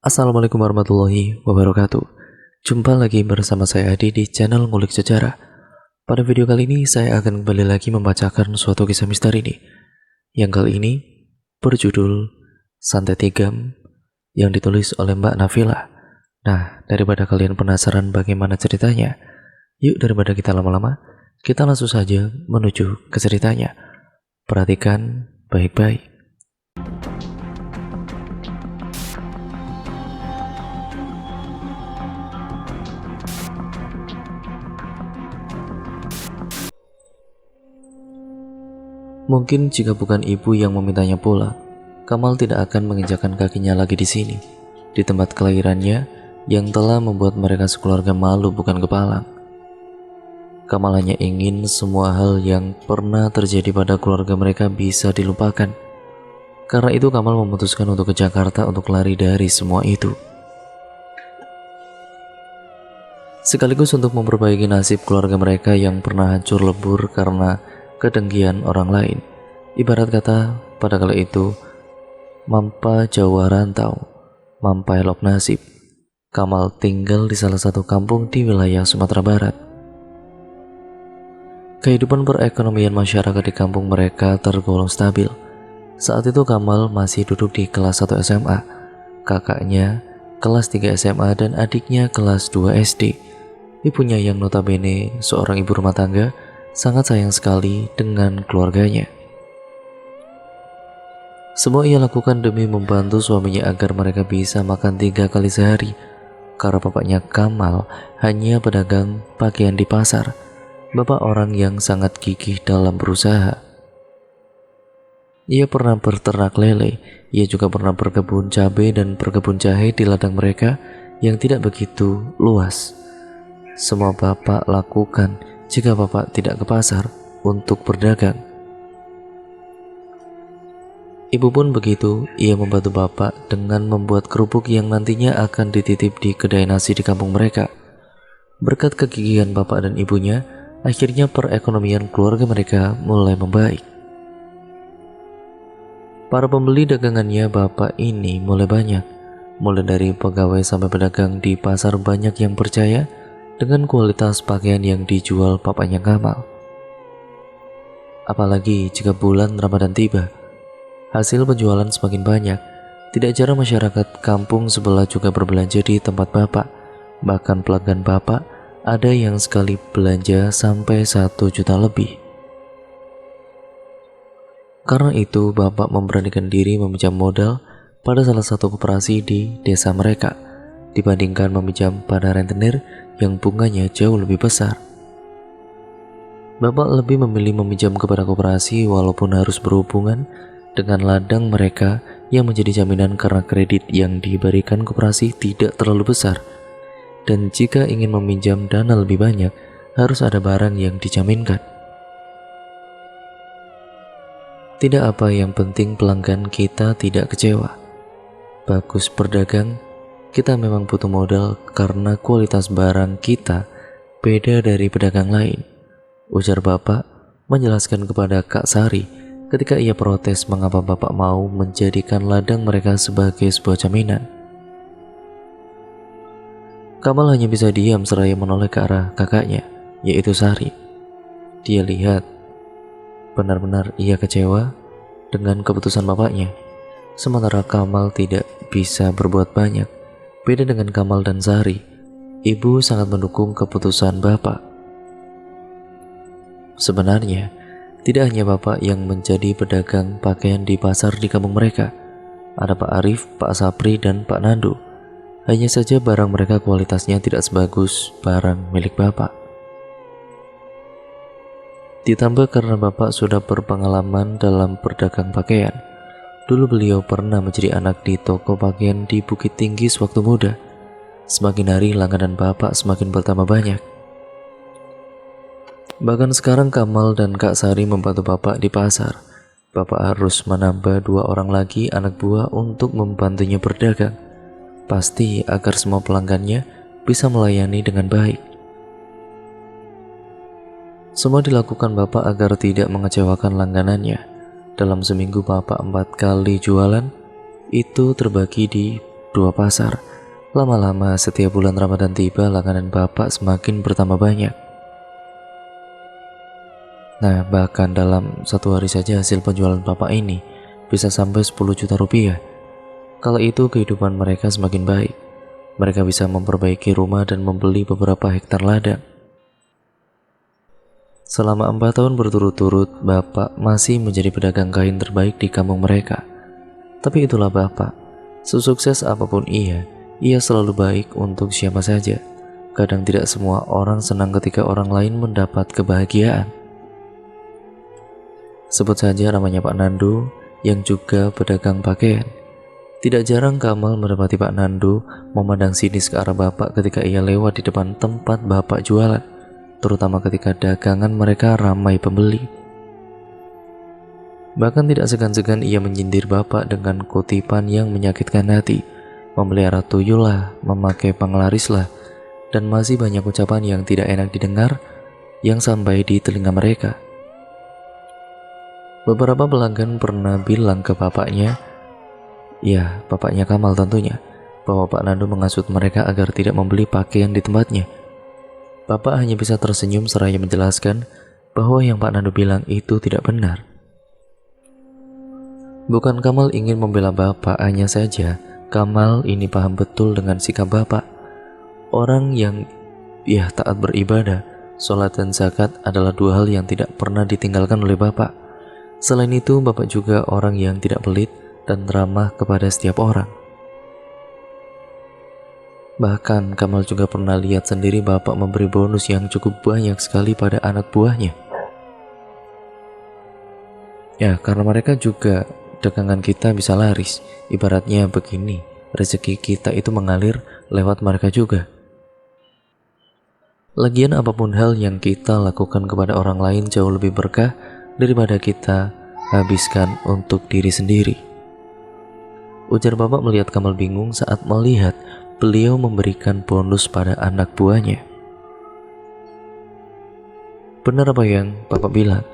Assalamualaikum warahmatullahi wabarakatuh. Jumpa lagi bersama saya Adi di channel Ngulik Sejarah. Pada video kali ini saya akan kembali lagi membacakan suatu kisah misteri ini. Yang kali ini berjudul Santet Tigam yang ditulis oleh Mbak Nafila. Nah, daripada kalian penasaran bagaimana ceritanya, yuk daripada kita lama-lama, kita langsung saja menuju ke ceritanya. Perhatikan baik-baik. Mungkin jika bukan ibu yang memintanya pulang, Kamal tidak akan menginjakan kakinya lagi di sini, di tempat kelahirannya yang telah membuat mereka sekeluarga malu bukan kepalang. Kamal hanya ingin semua hal yang pernah terjadi pada keluarga mereka bisa dilupakan. Karena itu Kamal memutuskan untuk ke Jakarta untuk lari dari semua itu. Sekaligus untuk memperbaiki nasib keluarga mereka yang pernah hancur lebur karena kedengkian orang lain. Ibarat kata pada kala itu, mampa Jawa rantau, mampa elok nasib. Kamal tinggal di salah satu kampung di wilayah Sumatera Barat. Kehidupan perekonomian masyarakat di kampung mereka tergolong stabil. Saat itu Kamal masih duduk di kelas 1 SMA, kakaknya kelas 3 SMA dan adiknya kelas 2 SD. Ibunya yang notabene seorang ibu rumah tangga sangat sayang sekali dengan keluarganya. Semua ia lakukan demi membantu suaminya agar mereka bisa makan 3 kali sehari. Karena bapaknya Kamal hanya pedagang pakaian di pasar. Bapak orang yang sangat gigih dalam berusaha. Ia pernah berternak lele. Ia juga pernah berkebun cabai dan berkebun jahe di ladang mereka yang tidak begitu luas. Semua bapak lakukan jika bapak tidak ke pasar untuk berdagang. Ibu pun begitu, ia membantu bapak dengan membuat kerupuk yang nantinya akan dititip di kedai nasi di kampung mereka. Berkat kegigihan bapak dan ibunya, akhirnya perekonomian keluarga mereka mulai membaik. Para pembeli dagangannya bapak ini mulai banyak, mulai dari pegawai sampai pedagang di pasar banyak yang percaya dengan kualitas pakaian yang dijual bapaknya Kamal. Apalagi jika bulan Ramadan tiba, hasil penjualan semakin banyak. Tidak jarang masyarakat kampung sebelah juga berbelanja di tempat bapak. Bahkan pelanggan bapak ada yang sekali belanja sampai 1 juta lebih. Karena itu bapak memberanikan diri meminjam modal pada salah satu koperasi di desa mereka, dibandingkan meminjam pada rentenir yang bunganya jauh lebih besar. Bapak lebih memilih meminjam kepada koperasi walaupun harus berhubungan dengan ladang mereka yang menjadi jaminan karena kredit yang diberikan koperasi tidak terlalu besar. Dan jika ingin meminjam dana lebih banyak, harus ada barang yang dijaminkan. Tidak apa, yang penting pelanggan kita tidak kecewa. Bagus berdagang, kita memang butuh modal karena kualitas barang kita beda dari pedagang lain, ujar bapak menjelaskan kepada Kak Sari ketika ia protes mengapa bapak mau menjadikan ladang mereka sebagai sebuah jaminan. Kamal hanya bisa diam seraya menoleh ke arah kakaknya, yaitu Sari. Dia lihat benar-benar ia kecewa dengan keputusan bapaknya. Sementara Kamal tidak bisa berbuat banyak. Beda dengan Kamal dan Sari, ibu sangat mendukung keputusan bapak. Sebenarnya, tidak hanya bapak yang menjadi pedagang pakaian di pasar di kampung mereka. Ada Pak Arif, Pak Sapri, dan Pak Nandu. Hanya saja barang mereka kualitasnya tidak sebagus barang milik bapak. Ditambah karena bapak sudah berpengalaman dalam berdagang pakaian. Dulu beliau pernah menjadi anak di toko pakaian di Bukit Tinggi sewaktu muda. Semakin hari langganan bapak semakin bertambah banyak. Bahkan sekarang Kamal dan Kak Sari membantu bapak di pasar. Bapak harus menambah 2 orang lagi anak buah untuk membantunya berdagang. Pasti agar semua pelanggannya bisa melayani dengan baik. Semua dilakukan bapak agar tidak mengecewakan langganannya. Dalam seminggu bapak 4 kali jualan, itu terbagi di 2 pasar. Lama-lama setiap bulan Ramadan tiba, langganan bapak semakin bertambah banyak. Nah, bahkan dalam satu hari saja hasil penjualan bapak ini bisa sampai 10 juta rupiah. Kala itu kehidupan mereka semakin baik. Mereka bisa memperbaiki rumah dan membeli beberapa hektar ladang. Selama 4 tahun berturut-turut, bapak masih menjadi pedagang kain terbaik di kampung mereka. Tapi itulah bapak, sesukses apapun ia selalu baik untuk siapa saja. Kadang tidak semua orang senang ketika orang lain mendapat kebahagiaan. Sebut saja namanya Pak Nandu yang juga pedagang pakaian. Tidak jarang Kamal mendapati Pak Nandu memandang sinis ke arah bapak ketika ia lewat di depan tempat bapak jualan, terutama ketika dagangan mereka ramai pembeli. Bahkan tidak segan-segan ia menyindir bapak dengan kutipan yang menyakitkan hati, memelihara tuyul lah, memakai penglaris lah, dan masih banyak ucapan yang tidak enak didengar yang sampai di telinga mereka. Beberapa pelanggan pernah bilang ke bapaknya, ya bapaknya Kamal tentunya, bahwa Pak Nandu menghasut mereka agar tidak membeli pakaian di tempatnya. Bapak hanya bisa tersenyum seraya menjelaskan bahwa yang Pak Nandu bilang itu tidak benar. Bukan Kamal ingin membela bapak, hanya saja Kamal ini paham betul dengan sikap bapak. Orang yang taat beribadah, sholat dan zakat adalah 2 hal yang tidak pernah ditinggalkan oleh bapak. Selain itu, bapak juga orang yang tidak pelit dan ramah kepada setiap orang. Bahkan Kamal juga pernah lihat sendiri bapak memberi bonus yang cukup banyak sekali pada anak buahnya. Ya, karena mereka juga dagangan kita bisa laris. Ibaratnya begini, rezeki kita itu mengalir lewat mereka juga. Lagian apapun hal yang kita lakukan kepada orang lain jauh lebih berkah daripada kita habiskan untuk diri sendiri. Ujar bapak melihat Kamal bingung saat melihat beliau memberikan bonus pada anak buahnya. Benar apa yang bapak bilang,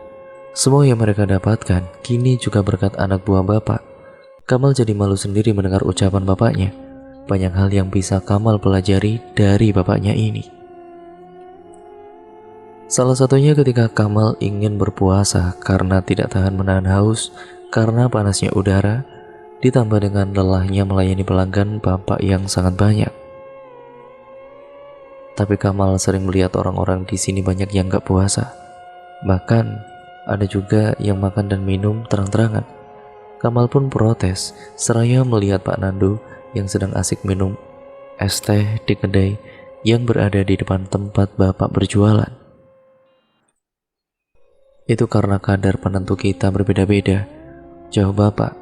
semua yang mereka dapatkan kini juga berkat anak buah bapak. Kamal jadi malu sendiri mendengar ucapan bapaknya. Banyak hal yang bisa Kamal pelajari dari bapaknya ini. Salah satunya ketika Kamal ingin berpuasa karena tidak tahan menahan haus karena panasnya udara, ditambah dengan lelahnya melayani pelanggan bapak yang sangat banyak. Tapi Kamal sering melihat orang-orang di sini banyak yang gak puasa. Bahkan ada juga yang makan dan minum terang-terangan. Kamal pun protes seraya melihat Pak Nandu yang sedang asik minum es teh di kedai yang berada di depan tempat bapak berjualan. Itu karena kadar penentu kita berbeda-beda. Jauh bapak,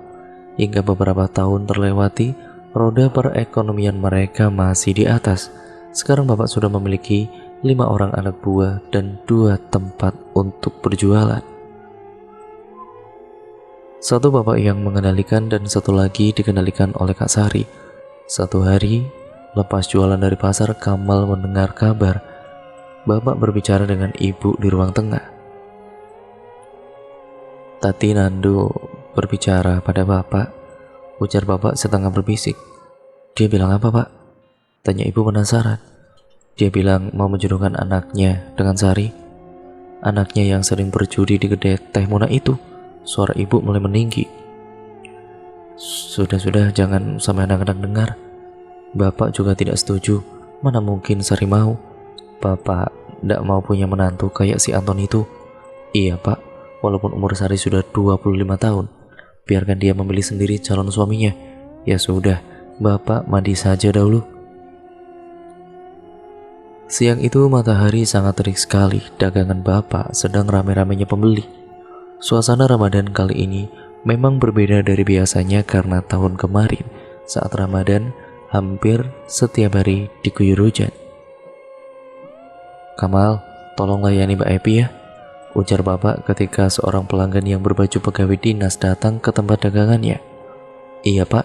hingga beberapa tahun terlewati, roda perekonomian mereka masih di atas. Sekarang bapak sudah memiliki 5 orang anak buah dan 2 tempat untuk berjualan. Satu bapak yang mengendalikan dan satu lagi dikendalikan oleh Kak Sari. Satu hari, lepas jualan dari pasar, Kamal mendengar kabar bapak berbicara dengan ibu di ruang tengah. Tati Nandu berbicara pada bapak, ujar bapak setengah berbisik. Dia bilang apa pak? Tanya ibu penasaran. Dia bilang mau menjodohkan anaknya dengan Sari. Anaknya yang sering berjudi di kedai teh Muna itu. Suara ibu mulai meninggi. Sudah, jangan sampai anak-anak dengar. Bapak juga tidak setuju. Mana mungkin Sari mau. Bapak tidak mau punya menantu kayak si Anton itu. Iya pak, walaupun umur Sari sudah 25 tahun, biarkan dia memilih sendiri calon suaminya. Ya sudah, bapak mandi saja dahulu. Siang itu matahari sangat terik sekali. Dagangan bapak sedang rame-ramenya pembeli. Suasana Ramadan kali ini memang berbeda dari biasanya karena tahun kemarin saat Ramadan hampir setiap hari diguyur hujan. Kamal, tolong layani Mbak Epi ya, ujar bapak ketika seorang pelanggan yang berbaju pegawai dinas datang ke tempat dagangannya. Iya pak,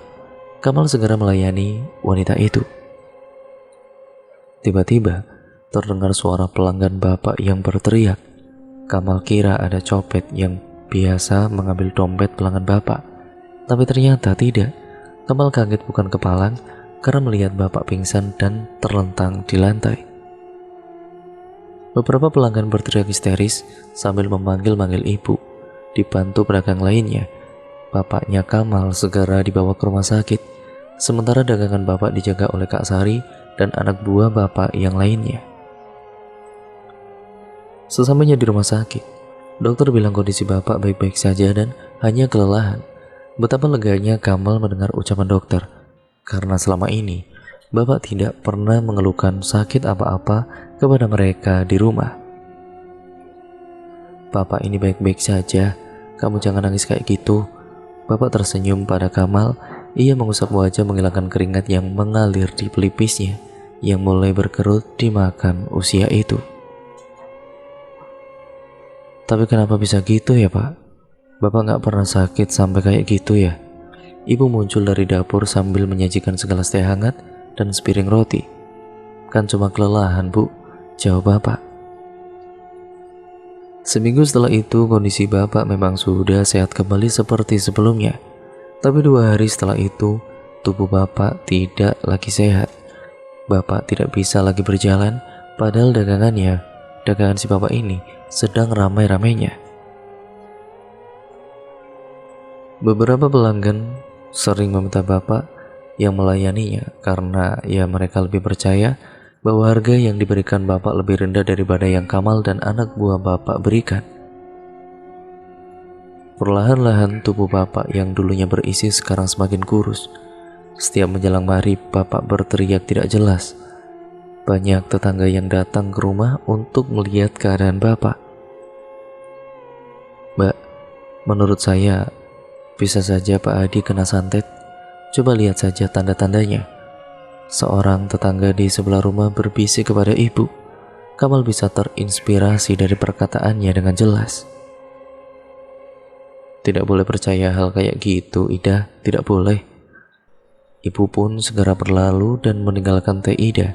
Kamal segera melayani wanita itu. Tiba-tiba terdengar suara pelanggan bapak yang berteriak. Kamal kira ada copet yang biasa mengambil dompet pelanggan bapak, tapi ternyata tidak. Kamal kaget bukan kepalang, karena melihat bapak pingsan dan terlentang di lantai. Beberapa pelanggan berteriak histeris sambil memanggil-manggil ibu. Dibantu pedagang lainnya, bapaknya Kamal segera dibawa ke rumah sakit, sementara dagangan bapak dijaga oleh Kak Sari dan anak buah bapak yang lainnya. Sesampainya di rumah sakit, dokter bilang kondisi bapak baik-baik saja dan hanya kelelahan. Betapa leganya Kamal mendengar ucapan dokter, karena selama ini bapak tidak pernah mengeluhkan sakit apa-apa kepada mereka di rumah. "Bapak ini baik-baik saja, kamu jangan nangis kayak gitu." Bapak tersenyum pada Kamal. Ia mengusap wajah menghilangkan keringat yang mengalir di pelipisnya yang mulai berkerut dimakan usia itu. "Tapi kenapa bisa gitu ya Pak? Bapak gak pernah sakit sampai kayak gitu ya?" Ibu muncul dari dapur sambil menyajikan segelas teh hangat dan sepiring roti. "Kan cuma kelelahan Bu," jawab bapak. Seminggu setelah itu kondisi bapak memang sudah sehat kembali seperti sebelumnya. Tapi 2 hari setelah itu tubuh bapak tidak lagi sehat. Bapak tidak bisa lagi berjalan, padahal dagangan si bapak ini sedang ramai-ramainya. Beberapa pelanggan sering meminta bapak yang melayaninya karena mereka lebih percaya bahwa harga yang diberikan bapak lebih rendah daripada yang Kamal dan anak buah bapak berikan. Perlahan-lahan tubuh bapak yang dulunya berisi sekarang semakin kurus. Setiap menjelang maghrib bapak berteriak tidak jelas. Banyak tetangga yang datang ke rumah untuk melihat keadaan bapak. "Mbak, menurut saya bisa saja Pak Adi kena santet. Coba lihat saja tanda-tandanya." Seorang tetangga di sebelah rumah berbisik kepada ibu. Kamal bisa terinspirasi dari perkataannya dengan jelas. "Tidak boleh percaya hal kayak gitu, Ida, tidak boleh." Ibu pun segera berlalu dan meninggalkan Teh Ida.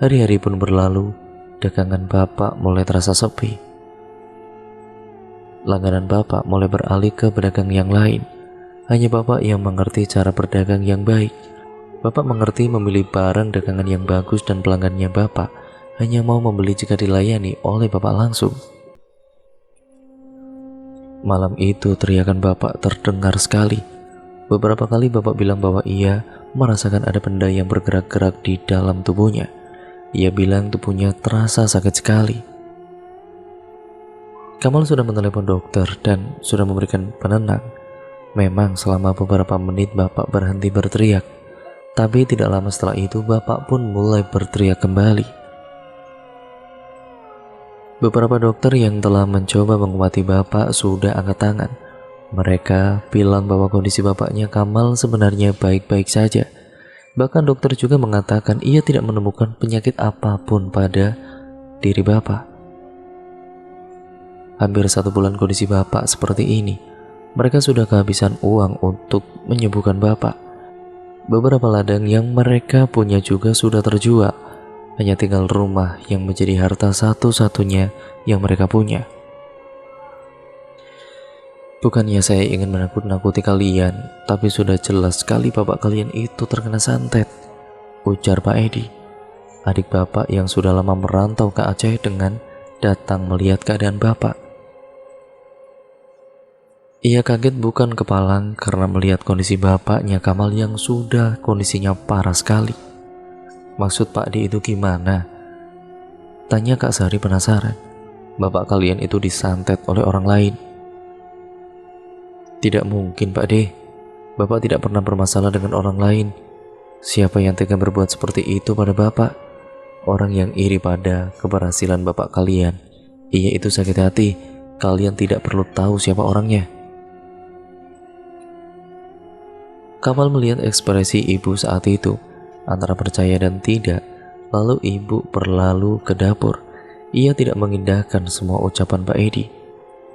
Hari-hari pun berlalu, dagangan bapak mulai terasa sepi. Langganan bapak mulai beralih ke pedagang yang lain. Hanya bapak yang mengerti cara berdagang yang baik. Bapak mengerti memilih barang dagangan yang bagus dan pelanggannya bapak hanya mau membeli jika dilayani oleh bapak langsung. Malam itu teriakan bapak terdengar sekali. Beberapa kali bapak bilang bahwa ia merasakan ada benda yang bergerak-gerak di dalam tubuhnya. Ia bilang tubuhnya terasa sakit sekali. Kamal sudah menelepon dokter dan sudah memberikan penenang. Memang selama beberapa menit bapak berhenti berteriak, tapi tidak lama setelah itu bapak pun mulai berteriak kembali. Beberapa dokter yang telah mencoba mengobati bapak sudah angkat tangan. Mereka bilang bahwa kondisi bapaknya Kamal sebenarnya baik-baik saja. Bahkan dokter juga mengatakan ia tidak menemukan penyakit apapun pada diri bapak. Hampir 1 bulan kondisi bapak seperti ini. Mereka sudah kehabisan uang untuk menyembuhkan bapak. Beberapa ladang yang mereka punya juga sudah terjual. Hanya tinggal rumah yang menjadi harta satu-satunya yang mereka punya. "Bukannya saya ingin menakut-nakuti kalian, tapi sudah jelas sekali bapak kalian itu terkena santet," ujar Pak Edi, adik bapak yang sudah lama merantau ke Aceh dengan datang melihat keadaan bapak. Ia kaget bukan kepalang karena melihat kondisi bapaknya Kamal yang sudah kondisinya parah sekali. "Maksud Pak Edi itu gimana?" tanya Kak Sari penasaran. "Bapak kalian itu disantet oleh orang lain." "Tidak mungkin Pak De, bapak tidak pernah bermasalah dengan orang lain. Siapa yang tega berbuat seperti itu pada bapak? Orang yang iri pada keberhasilan bapak kalian, ia itu sakit hati. Kalian tidak perlu tahu siapa orangnya." Kamal melihat ekspresi ibu saat itu, antara percaya dan tidak. Lalu ibu berlalu ke dapur. Ia tidak mengindahkan semua ucapan Pak Edi.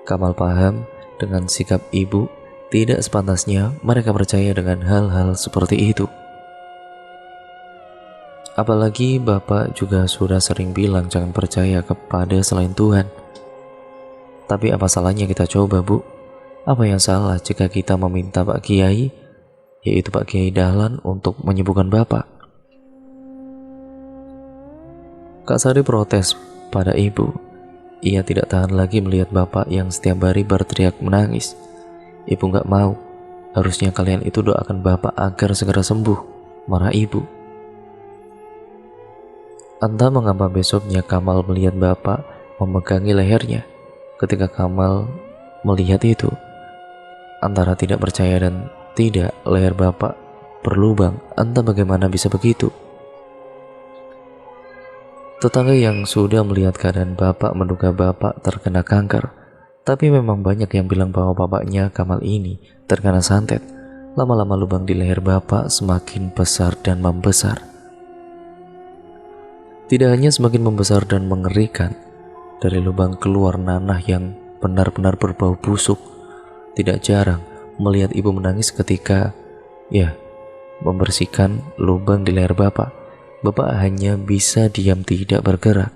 Kamal paham dengan sikap ibu. Tidak sepantasnya mereka percaya dengan hal-hal seperti itu. Apalagi bapak juga sudah sering bilang jangan percaya kepada selain Tuhan. Tapi apa salahnya kita coba, Bu? Apa yang salah jika kita meminta Pak Kiai, yaitu Pak Kiai Dahlan, untuk menyembuhkan bapak? Kak Sari protes pada ibu. Ia tidak tahan lagi melihat bapak yang setiap hari berteriak menangis. Ibu gak mau. Harusnya kalian itu doakan bapak agar segera sembuh, marah ibu. Entah mengapa besoknya Kamal melihat bapak memegangi lehernya. Ketika Kamal melihat itu, antara tidak percaya dan tidak, leher bapak berlubang. Entah bagaimana bisa begitu. Tetangga yang sudah melihat keadaan bapak menduga bapak terkena kanker. Tapi memang banyak yang bilang bahwa bapaknya Kamal ini terkena santet. Lama-lama lubang di leher bapak semakin besar dan membesar. Tidak hanya semakin membesar dan mengerikan, dari lubang keluar nanah yang benar-benar berbau busuk. Tidak jarang melihat ibu menangis ketika membersihkan lubang di leher bapak. Bapak hanya bisa diam tidak bergerak.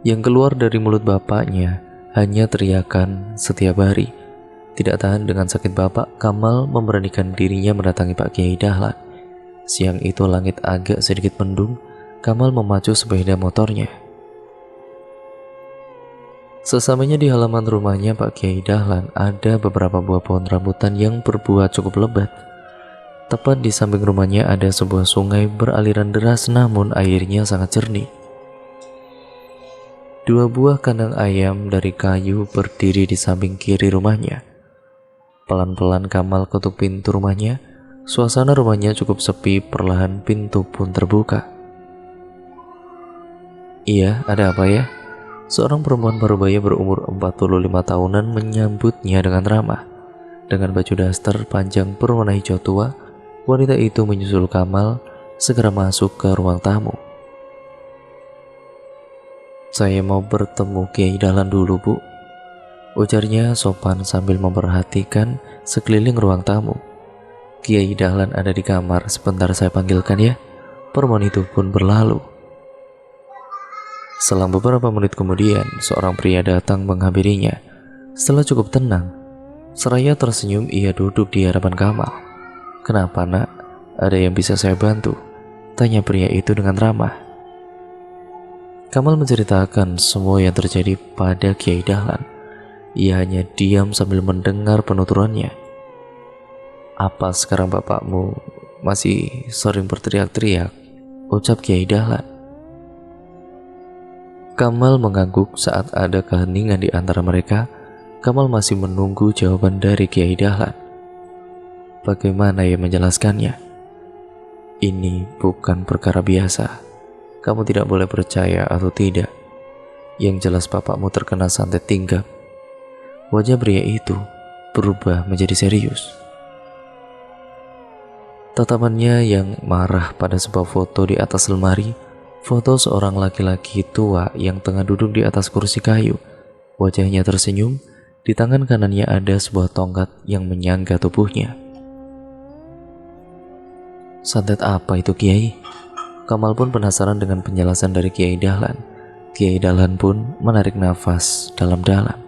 Yang keluar dari mulut bapaknya hanya teriakan setiap hari. Tidak tahan dengan sakit bapak, Kamal memberanikan dirinya mendatangi Pak Kiai Dahlan. Siang itu langit agak sedikit mendung. Kamal memacu sepeda motornya. Sesamanya di halaman rumahnya Pak Kiai Dahlan, ada beberapa buah pohon rambutan yang berbuah cukup lebat. Tepat di samping rumahnya ada sebuah sungai beraliran deras, namun airnya sangat jernih. 2 buah kandang ayam dari kayu berdiri di samping kiri rumahnya. Pelan-pelan Kamal ketuk pintu rumahnya. Suasana rumahnya cukup sepi, perlahan pintu pun terbuka. Iya, ada apa ya? Seorang perempuan parubaya berumur 45 tahunan menyambutnya dengan ramah. Dengan baju daster panjang berwarna hijau tua, wanita itu menyusul Kamal segera masuk ke ruang tamu. Saya mau bertemu Kiai Dahlan dulu, Bu, ujarnya sopan sambil memperhatikan sekeliling ruang tamu. Kiai Dahlan ada di kamar, sebentar saya panggilkan ya. Perempuan itu pun berlalu. Selang beberapa menit kemudian, seorang pria datang menghampirinya. Setelah cukup tenang, seraya tersenyum, ia duduk di hadapan Kamal. Kenapa, Nak? Ada yang bisa saya bantu? Tanya pria itu dengan ramah. Kamal menceritakan semua yang terjadi pada Kiai Dahlan. Ia hanya diam sambil mendengar penuturannya. Apa sekarang bapakmu masih sering berteriak-teriak? Ucap Kiai Dahlan. Kamal mengangguk saat ada keheningan di antara mereka. Kamal masih menunggu jawaban dari Kiai Dahlan. Bagaimana ia menjelaskannya? Ini bukan perkara biasa. Kamu tidak boleh percaya atau tidak. Yang jelas bapakmu terkena santet tinggam. Wajah pria itu berubah menjadi serius. Tatapannya yang marah pada sebuah foto di atas lemari, foto seorang laki-laki tua yang tengah duduk di atas kursi kayu. Wajahnya tersenyum, di tangan kanannya ada sebuah tongkat yang menyangga tubuhnya. Santet apa itu, Kiai? Kamal pun penasaran dengan penjelasan dari Kiai Dahlan. Kiai Dahlan pun menarik nafas dalam-dalam.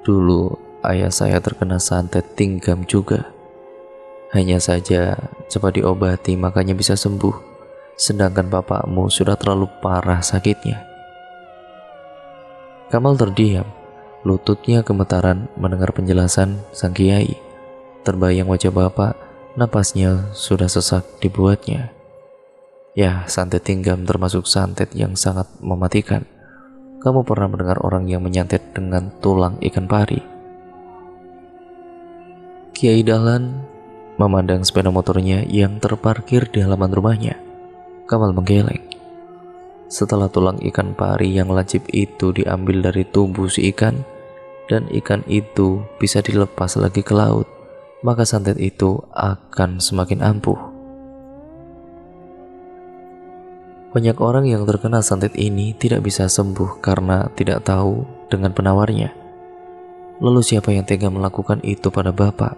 Dulu ayah saya terkena santet tinggam juga. Hanya saja cepat diobati makanya bisa sembuh. Sedangkan bapakmu sudah terlalu parah sakitnya. Kamal terdiam, lututnya gemetaran mendengar penjelasan sang kiai. Terbayang wajah bapak, napasnya sudah sesak dibuatnya. Ya, santet tinggam termasuk santet yang sangat mematikan. Kamu pernah mendengar orang yang menyantet dengan tulang ikan pari? Kiai Dahlan memandang sepeda motornya yang terparkir di halaman rumahnya. Kamal menggeleng. Setelah tulang ikan pari yang lancip itu diambil dari tubuh si ikan, dan ikan itu bisa dilepas lagi ke laut, maka santet itu akan semakin ampuh. Banyak orang yang terkena santet ini tidak bisa sembuh karena tidak tahu dengan penawarnya. Lalu siapa yang tega melakukan itu pada bapak?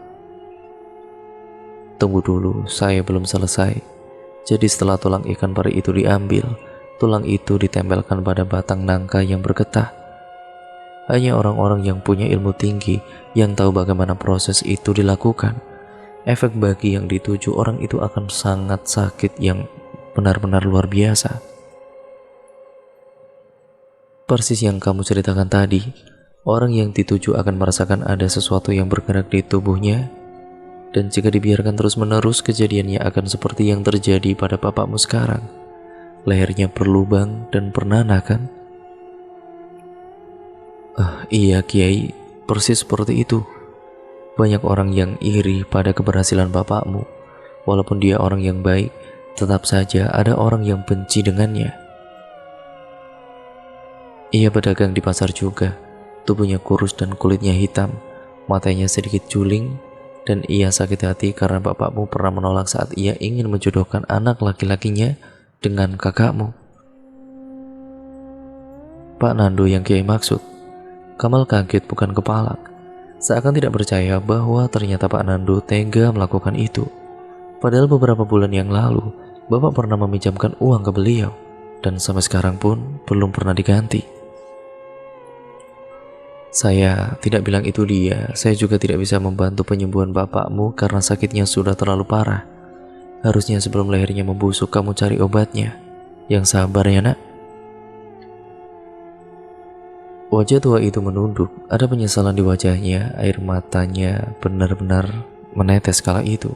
Tunggu dulu, saya belum selesai. Jadi setelah tulang ikan pari itu diambil, tulang itu ditempelkan pada batang nangka yang bergetah. Hanya orang-orang yang punya ilmu tinggi yang tahu bagaimana proses itu dilakukan. Efek bagi yang dituju orang itu akan sangat sakit yang benar-benar luar biasa. Persis yang kamu ceritakan tadi, orang yang dituju akan merasakan ada sesuatu yang bergerak di tubuhnya, dan jika dibiarkan terus-menerus, kejadiannya akan seperti yang terjadi pada bapakmu sekarang. Lehernya berlubang dan bernanah kan? Iya Kiai, persis seperti itu. Banyak orang yang iri pada keberhasilan bapakmu. Walaupun dia orang yang baik, tetap saja ada orang yang benci dengannya. Ia berdagang di pasar juga. Tubuhnya kurus dan kulitnya hitam, matanya sedikit juling, dan ia sakit hati karena bapakmu pernah menolak saat ia ingin menjodohkan anak laki-lakinya dengan kakakmu. Pak Nando yang Kiai maksud. Kamal kaget bukan kepalak, seakan tidak percaya bahwa ternyata Pak Nando tega melakukan itu. Padahal beberapa bulan yang lalu, Bapak pernah meminjamkan uang ke beliau, dan sampai sekarang pun belum pernah diganti. Saya tidak bilang itu dia, saya juga tidak bisa membantu penyembuhan bapakmu karena sakitnya sudah terlalu parah. Harusnya sebelum lehernya membusuk kamu cari obatnya. Yang sabar ya nak. Wajah tua itu menunduk, ada penyesalan di wajahnya, air matanya benar-benar menetes kala itu.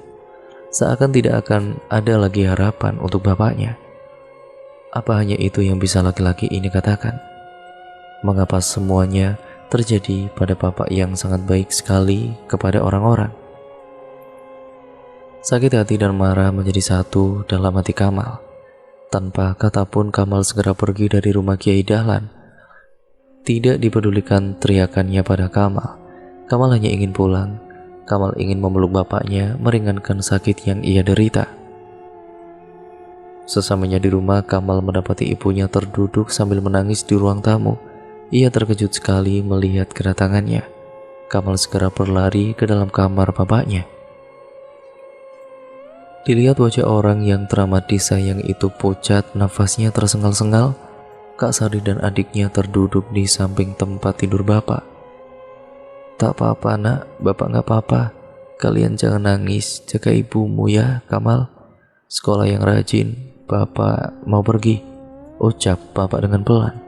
Seakan tidak akan ada lagi harapan untuk bapaknya. Apa hanya itu yang bisa laki-laki ini katakan? Mengapa semuanya terjadi pada bapak yang sangat baik sekali kepada orang-orang? Sakit hati dan marah menjadi satu dalam hati Kamal. Tanpa kata pun Kamal segera pergi dari rumah Kiai Dahlan. Tidak dipedulikan teriakannya pada Kamal. Kamal hanya ingin pulang. Kamal ingin memeluk bapaknya, meringankan sakit yang ia derita. Sesamanya di rumah, Kamal mendapati ibunya terduduk sambil menangis di ruang tamu. Ia terkejut sekali melihat kedatangannya. Kamal segera berlari ke dalam kamar bapaknya. Dilihat wajah orang yang teramat disayang itu pucat, nafasnya tersengal-sengal. Kak Sari dan adiknya terduduk di samping tempat tidur bapak. Tak apa-apa nak, bapak gak apa-apa. Kalian jangan nangis, jaga ibumu ya Kamal. Sekolah yang rajin, bapak mau pergi, ucap bapak dengan pelan.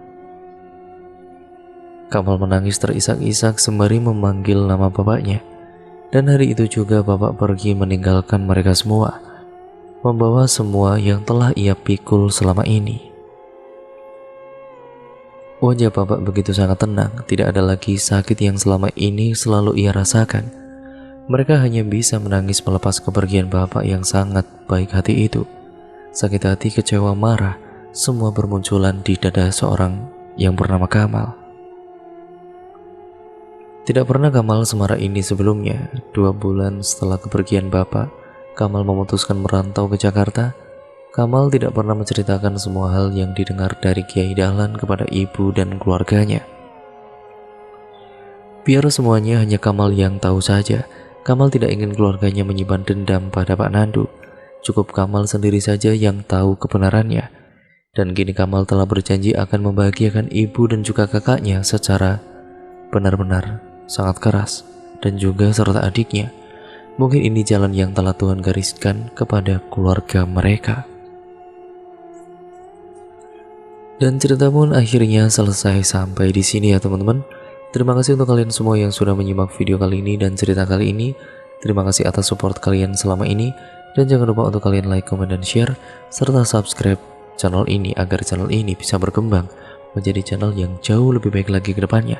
Kamal menangis terisak-isak sembari memanggil nama bapaknya. Dan hari itu juga bapak pergi meninggalkan mereka semua, membawa semua yang telah ia pikul selama ini. Wajah bapak begitu sangat tenang, tidak ada lagi sakit yang selama ini selalu ia rasakan. Mereka hanya bisa menangis melepas kepergian bapak yang sangat baik hati itu. Sakit hati, kecewa, marah, semua bermunculan di dada seorang yang bernama Kamal. Tidak pernah Kamal semarah ini sebelumnya. 2 bulan setelah kepergian bapak, Kamal memutuskan merantau ke Jakarta. Kamal tidak pernah menceritakan semua hal yang didengar dari Kiai Dahlan kepada ibu dan keluarganya. Biar semuanya hanya Kamal yang tahu saja. Kamal tidak ingin keluarganya menyimpan dendam pada Pak Nando. Cukup Kamal sendiri saja yang tahu kebenarannya. Dan kini Kamal telah berjanji akan membahagiakan ibu dan juga kakaknya secara benar-benar sangat keras, dan juga serta adiknya. Mungkin ini jalan yang telah Tuhan gariskan kepada keluarga mereka. Dan cerita pun akhirnya selesai sampai di sini ya teman-teman. Terima kasih untuk kalian semua yang sudah menyimak video kali ini dan cerita kali ini. Terima kasih atas support kalian selama ini. Dan jangan lupa untuk kalian like, comment, dan share, serta subscribe channel ini agar channel ini bisa berkembang menjadi channel yang jauh lebih baik lagi ke depannya.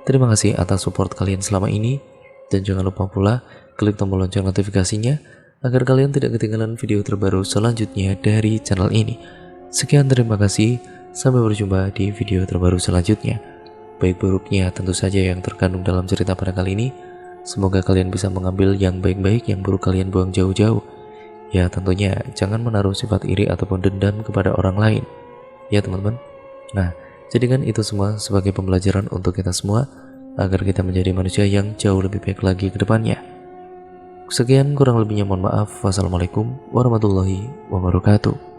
Terima kasih atas support kalian selama ini. Dan jangan lupa pula klik tombol lonceng notifikasinya agar kalian tidak ketinggalan video terbaru selanjutnya dari channel ini. Sekian, terima kasih. Sampai berjumpa di video terbaru selanjutnya. Baik buruknya tentu saja yang terkandung dalam cerita pada kali ini. Semoga kalian bisa mengambil yang baik-baik, yang buruk kalian buang jauh-jauh. Ya tentunya jangan menaruh sifat iri ataupun dendam kepada orang lain. Ya teman-teman. Nah, jadikan itu semua sebagai pembelajaran untuk kita semua, agar kita menjadi manusia yang jauh lebih baik lagi ke depannya. Sekian, kurang lebihnya mohon maaf. Wassalamualaikum warahmatullahi wabarakatuh.